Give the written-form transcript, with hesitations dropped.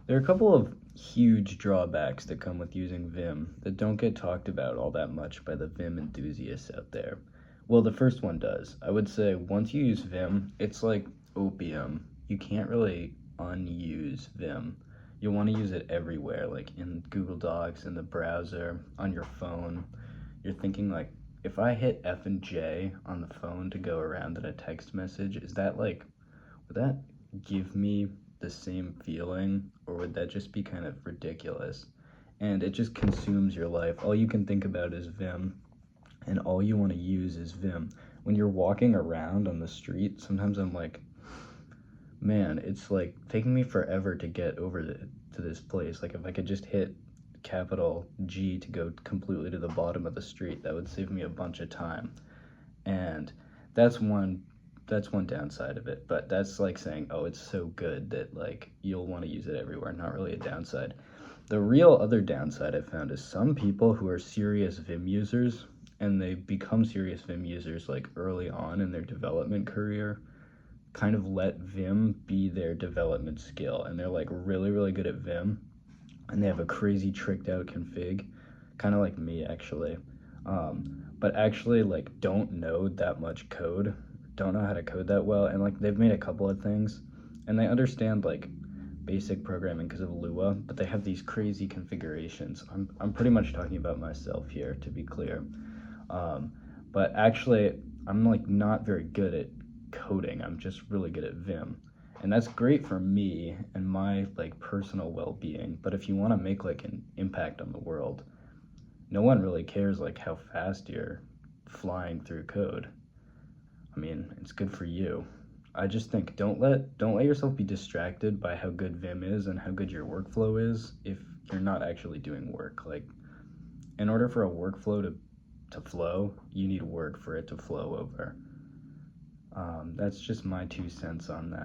There are a couple of huge drawbacks that come with using Vim that don't get talked about all that much by the Vim enthusiasts out there. Well, the first one does. I would say once you use Vim, it's like opium. You can't really unuse Vim. You want to use it everywhere, like in Google Docs, in the browser, on your phone. You're thinking like, if I hit F and J on the phone to go around in a text message, is that like, would that give me the same feeling, or would that just be kind of ridiculous? And it just consumes your life. All you can think about is Vim, and all you want to use is Vim. When you're walking around on the street, sometimes I'm like, man, it's like taking me forever to get to this place. Like if I could just hit capital G to go completely to the bottom of the street, that would save me a bunch of time. And that's one that's one downside of it, but that's like saying, oh, it's so good that like you'll want to use it everywhere. Not really a downside. The real other downside I found is some people who are serious Vim users, and they become serious Vim users like early on in their development career, kind of let Vim be their development skill, and they're like really, really good at Vim, and they have a crazy tricked out config, kind of like me actually. But actually like don't know that much code, don't know how to code that well, and like they've made a couple of things, and they understand like basic programming because of Lua, but they have these crazy configurations. I'm pretty much talking about myself here, to be clear. But actually, I'm like not very good at coding. I'm just really good at Vim. And that's great for me and my like personal well-being. But if you want to make like an impact on the world, no one really cares like how fast you're flying through code. I mean, it's good for you. I just think don't let yourself be distracted by how good Vim is and how good your workflow is if you're not actually doing work. Like in order for a workflow to flow, you need work for it to flow over. That's just my 2 cents on that.